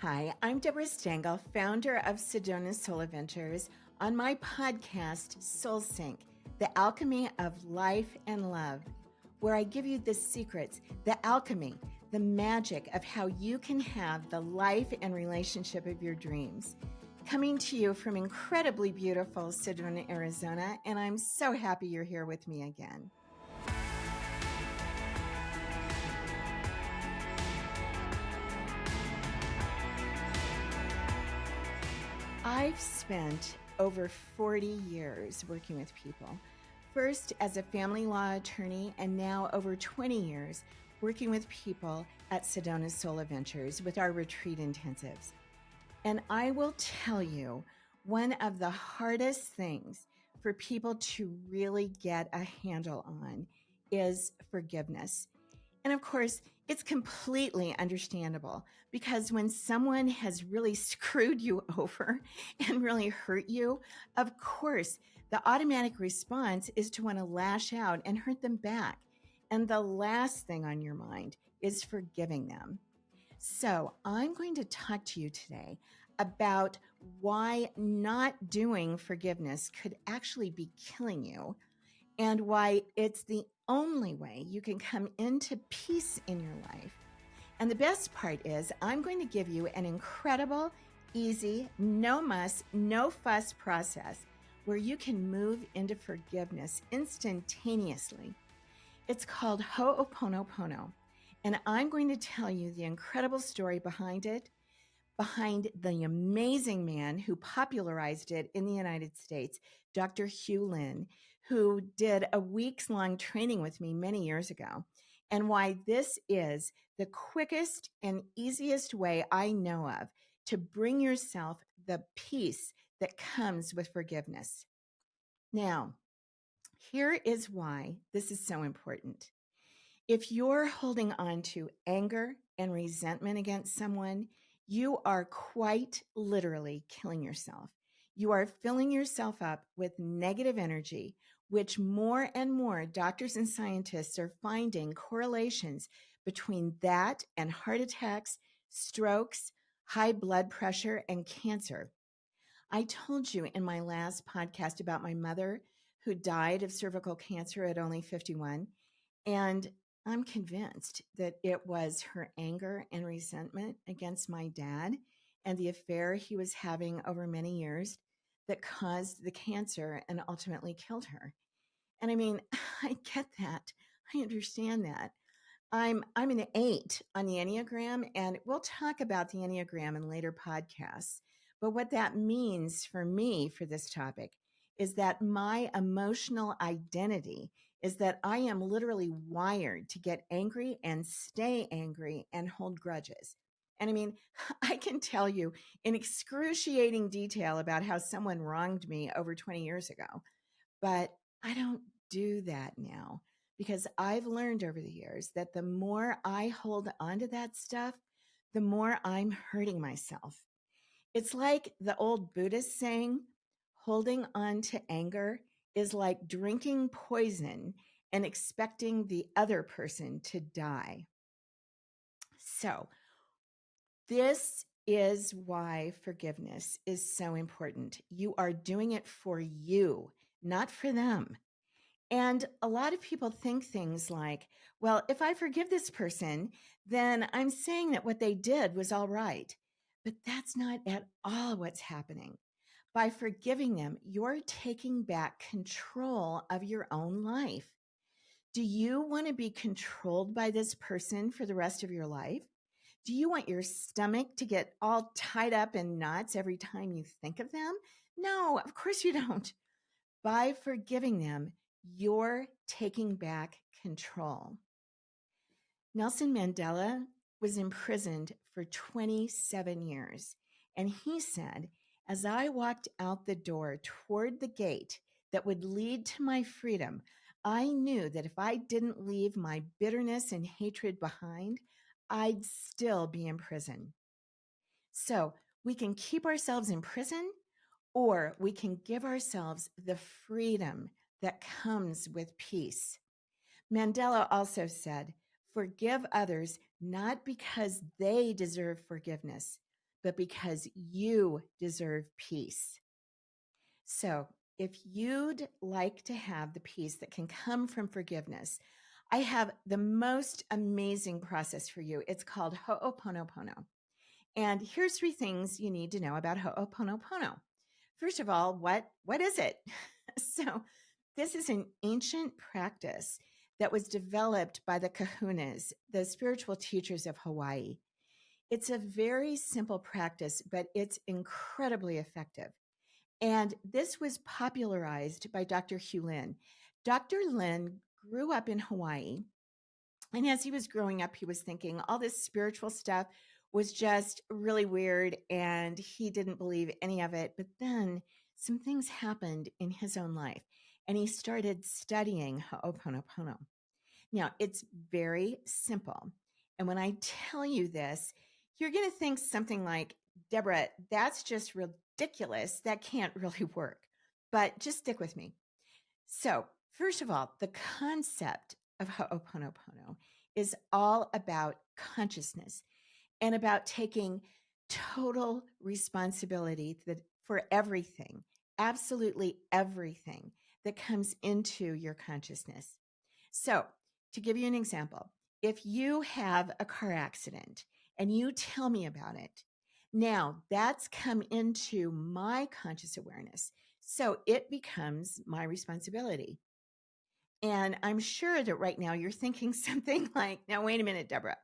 Hi, I'm Debra Stengel, founder of Sedona Soul Adventures, on my podcast, Soul Sync, the alchemy of life and love, where I give you the secrets, the alchemy, the magic of how you can have the life and relationship of your dreams. Coming to you from incredibly beautiful Sedona, Arizona, and I'm so happy you're here with me again. I've spent over 40 years working with people, first as a family law attorney, and now over 20 years working with people at Sedona Soul Adventures with our retreat intensives. And I will tell you, one of the hardest things for people to really get a handle on is forgiveness. And of course, it's completely understandable because when someone has really screwed you over and really hurt you, of course, the automatic response is to want to lash out and hurt them back. And the last thing on your mind is forgiving them. So I'm going to talk to you today about why not doing forgiveness could actually be killing you, and why it's the only way you can come into peace in your life. And the best part is, I'm going to give you an incredible, easy, no muss, no fuss process where you can move into forgiveness instantaneously. It's called Ho'oponopono, and I'm going to tell you the incredible story behind it, behind the amazing man who popularized it in the United States, Dr. Hugh Lin, who did a weeks-long training with me many years ago, and why this is the quickest and easiest way I know of to bring yourself the peace that comes with forgiveness. Now, here is why this is so important. If you're holding on to anger and resentment against someone, you are quite literally killing yourself. You are filling yourself up with negative energy, which more and more doctors and scientists are finding correlations between that and heart attacks, strokes, high blood pressure, and cancer. I told you in my last podcast about my mother who died of cervical cancer at only 51. And I'm convinced that it was her anger and resentment against my dad and the affair he was having over many years that caused the cancer and ultimately killed her. And I mean, I get that. I understand that. I'm an 8 on the Enneagram, and we'll talk about the Enneagram in later podcasts. But what that means for me for this topic is that my emotional identity is that I am literally wired to get angry and stay angry and hold grudges. And I mean, I can tell you in excruciating detail about how someone wronged me over 20 years ago, but I don't do that now because I've learned over the years that the more I hold onto that stuff, the more I'm hurting myself. It's like the old Buddhist saying, holding on to anger is like drinking poison and expecting the other person to die. So, this is why forgiveness is so important. You are doing it for you, not for them. And a lot of people think things like, well, if I forgive this person, then I'm saying that what they did was all right. But that's not at all what's happening. By forgiving them, you're taking back control of your own life. Do you want to be controlled by this person for the rest of your life? Do you want your stomach to get all tied up in knots every time you think of them? No, of course you don't. By forgiving them, you're taking back control. Nelson Mandela was imprisoned for 27 years, and he said, as I walked out the door toward the gate that would lead to my freedom, I knew that if I didn't leave my bitterness and hatred behind, I'd still be in prison. So we can keep ourselves in prison, or we can give ourselves the freedom that comes with peace. Mandela also said, forgive others not because they deserve forgiveness, but because you deserve peace. So, if you'd like to have the peace that can come from forgiveness, I have the most amazing process for you. It's called Ho'oponopono. And here's 3 things you need to know about Ho'oponopono. First of all, what is it? So, this is an ancient practice that was developed by the kahunas, the spiritual teachers of Hawaii. It's a very simple practice, but it's incredibly effective. And this was popularized by Dr. Hugh Lin. Dr. Lin grew up in Hawaii. And as he was growing up, he was thinking all this spiritual stuff was just really weird and he didn't believe any of it. But then some things happened in his own life and he started studying Ho'oponopono. Now, it's very simple. And when I tell you this, you're going to think something like, Debra, that's just ridiculous. That can't really work. But just stick with me. So, first of all, the concept of Ho'oponopono is all about consciousness and about taking total responsibility for everything, absolutely everything that comes into your consciousness. So, to give you an example, if you have a car accident and you tell me about it, now that's come into my conscious awareness. So it becomes my responsibility. And I'm sure that right now you're thinking something like, now, wait a minute, Debra.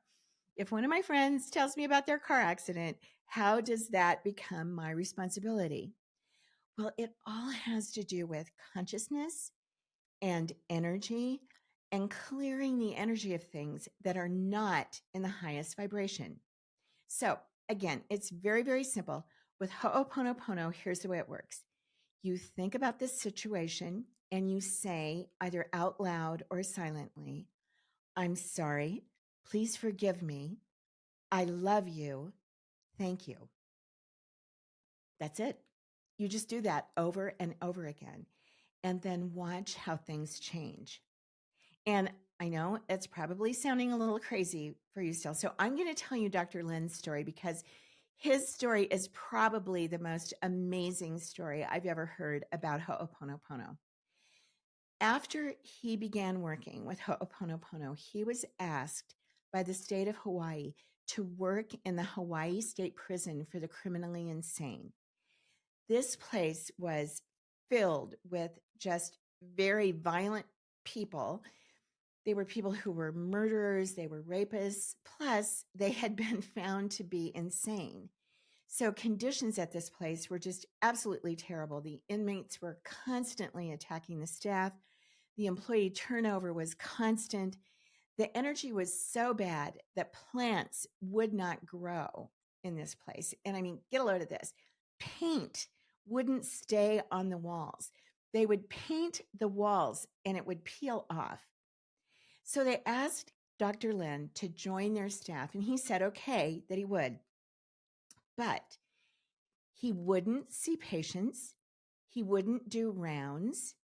If one of my friends tells me about their car accident, how does that become my responsibility? Well, it all has to do with consciousness and energy and clearing the energy of things that are not in the highest vibration. So again, it's very, very simple. With Ho'oponopono, here's the way it works. You think about this situation and you say either out loud or silently, I'm sorry, please forgive me, I love you, thank you. That's it. You just do that over and over again and then watch how things change. And I know it's probably sounding a little crazy for you still. So I'm going to tell you Dr. Lin's story because his story is probably the most amazing story I've ever heard about Ho'oponopono. After he began working with Ho'oponopono, he was asked by the state of Hawaii to work in the Hawaii State Prison for the criminally insane. This place was filled with just very violent people. They were people who were murderers, they were rapists, plus they had been found to be insane. So conditions at this place were just absolutely terrible. The inmates were constantly attacking the staff. The employee turnover was constant. The energy was so bad that plants would not grow in this place. And I mean, get a load of this. Paint wouldn't stay on the walls. They would paint the walls and it would peel off. So they asked Dr. Lin to join their staff, and he said, okay, that he would. But he wouldn't see patients. He wouldn't do rounds.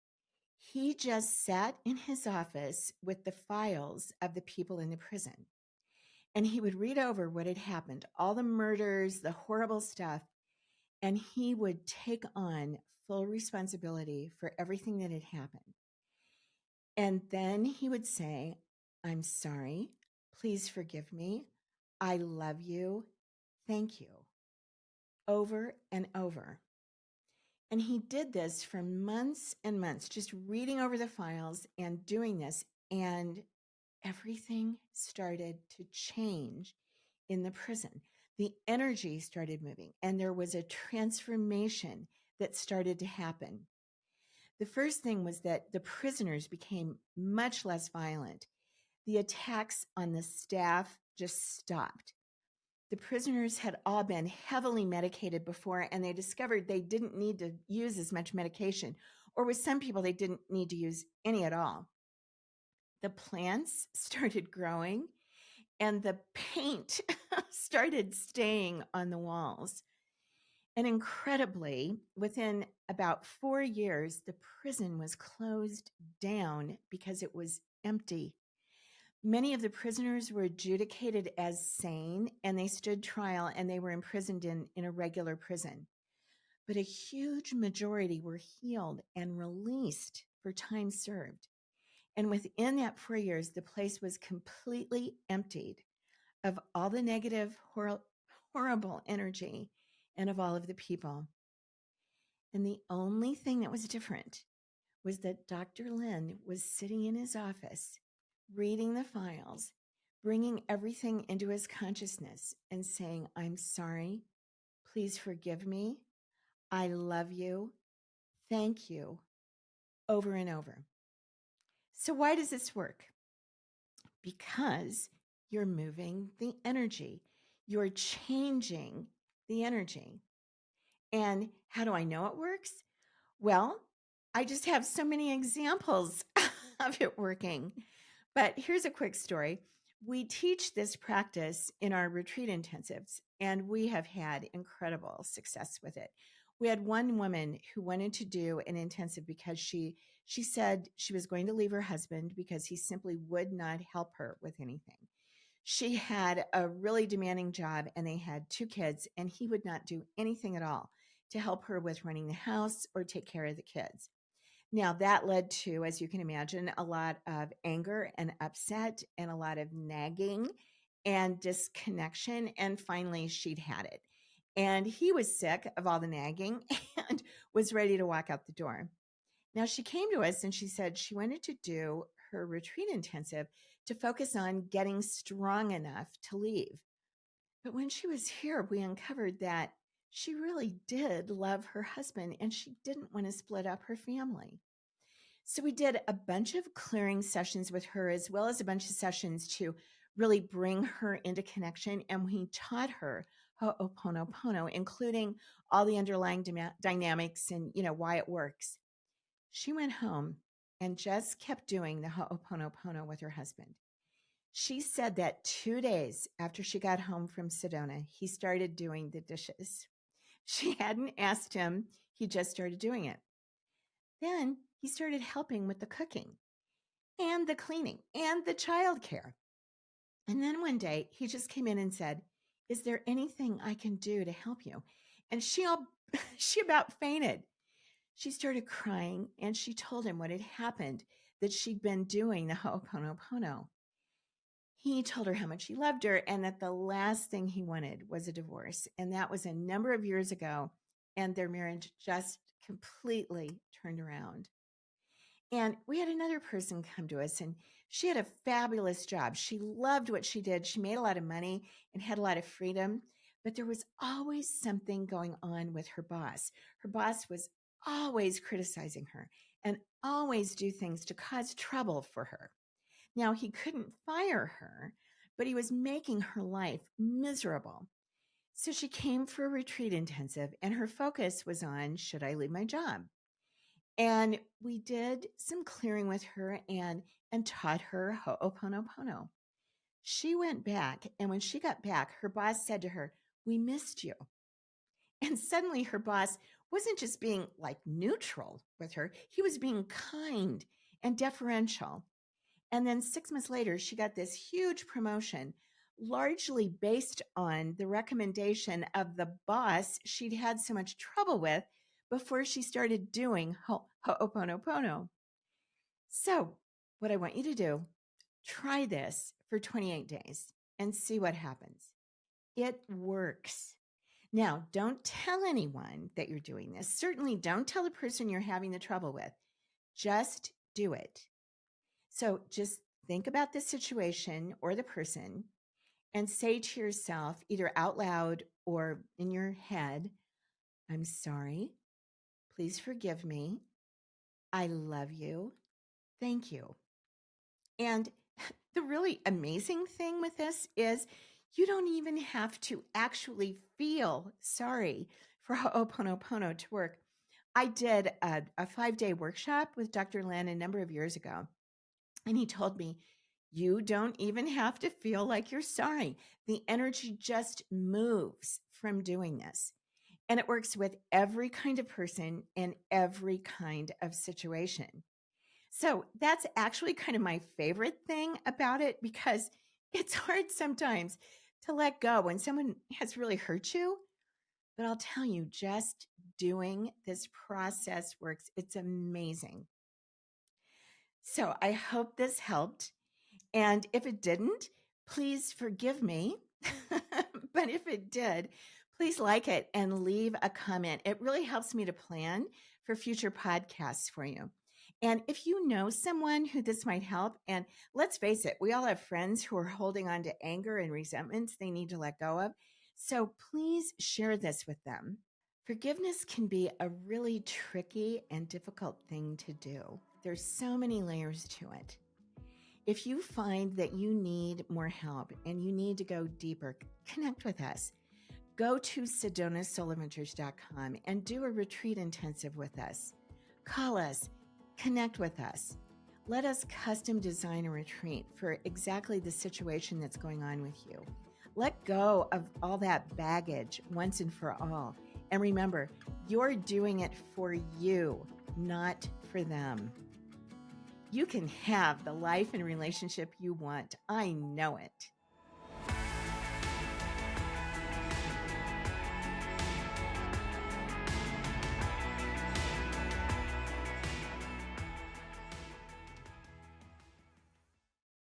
He just sat in his office with the files of the people in the prison. And he would read over what had happened, all the murders, the horrible stuff, and he would take on full responsibility for everything that had happened. And then he would say, I'm sorry. Please forgive me. I love you. Thank you. Over and over. And he did this for months and months, just reading over the files and doing this. And everything started to change in the prison. The energy started moving, and there was a transformation that started to happen. The first thing was that the prisoners became much less violent. The attacks on the staff just stopped. The prisoners had all been heavily medicated before, and they discovered they didn't need to use as much medication, or with some people, they didn't need to use any at all. The plants started growing, and the paint started staying on the walls. And incredibly, within about 4 years, the prison was closed down because it was empty. Many of the prisoners were adjudicated as sane, and they stood trial, and they were imprisoned in a regular prison. But a huge majority were healed and released for time served. And within that 4 years, the place was completely emptied of all the negative, horrible energy and of all of the people. And the only thing that was different was that Dr. Lin was sitting in his office, reading the files, bringing everything into his consciousness and saying, I'm sorry, please forgive me, I love you, thank you, over and over. So why does this work? Because you're moving the energy. You're changing the energy. And how do I know it works? Well, I just have so many examples of it working. But here's a quick story. We teach this practice in our retreat intensives, and we have had incredible success with it. We had one woman who wanted to do an intensive because she said she was going to leave her husband because he simply would not help her with anything. She had a really demanding job, and they had 2 kids, and he would not do anything at all to help her with running the house or take care of the kids. Now, that led to, as you can imagine, a lot of anger and upset and a lot of nagging and disconnection. And finally, she'd had it. And he was sick of all the nagging and was ready to walk out the door. Now, she came to us and she said she wanted to do her retreat intensive to focus on getting strong enough to leave. But when she was here, we uncovered that she really did love her husband and she didn't want to split up her family. So we did a bunch of clearing sessions with her, as well as a bunch of sessions to really bring her into connection. And we taught her Ho'oponopono, including all the underlying dynamics and, why it works. She went home and just kept doing the Ho'oponopono with her husband. She said that 2 days after she got home from Sedona, he started doing the dishes. She hadn't asked him. He just started doing it. Then he started helping with the cooking and the cleaning and the childcare. And then one day he just came in and said, is there anything I can do to help you? And she about fainted. She started crying and she told him what had happened, that she'd been doing the Ho'oponopono. He told her how much he loved her and that the last thing he wanted was a divorce. And that was a number of years ago. And their marriage just completely turned around. And we had another person come to us and she had a fabulous job. She loved what she did. She made a lot of money and had a lot of freedom, but there was always something going on with her boss. Her boss was always criticizing her and always do things to cause trouble for her. Now, he couldn't fire her, but he was making her life miserable. So she came for a retreat intensive and her focus was on, should I leave my job? And we did some clearing with her and taught her Ho'oponopono. She went back, and when she got back, her boss said to her, we missed you. And suddenly her boss wasn't just being like neutral with her, he was being kind and deferential. And then 6 months later, she got this huge promotion, largely based on the recommendation of the boss she'd had so much trouble with before she started doing Ho'oponopono. So what I want you to do, try this for 28 days and see what happens. It works. Now, don't tell anyone that you're doing this. Certainly don't tell the person you're having the trouble with. Just do it. So just think about the situation or the person and say to yourself, either out loud or in your head, I'm sorry. Please forgive me. I love you. Thank you. And the really amazing thing with this is you don't even have to actually feel sorry for Ho'oponopono to work. I did a 5-day workshop with Dr. Lin a number of years ago. And he told me, you don't even have to feel like you're sorry. The energy just moves from doing this. And it works with every kind of person in every kind of situation. So that's actually kind of my favorite thing about it because it's hard sometimes to let go when someone has really hurt you. But I'll tell you, just doing this process works. It's amazing. So I hope this helped. And if it didn't, please forgive me. But if it did, please like it and leave a comment. It really helps me to plan for future podcasts for you. And if you know someone who this might help, and let's face it, we all have friends who are holding on to anger and resentments they need to let go of. So please share this with them. Forgiveness can be a really tricky and difficult thing to do. There's so many layers to it. If you find that you need more help and you need to go deeper, connect with us. Go to SedonaSolarVentures.com and do a retreat intensive with us. Call us, connect with us. Let us custom design a retreat for exactly the situation that's going on with you. Let go of all that baggage once and for all. And remember, you're doing it for you, not for them. You can have the life and relationship you want. I know it.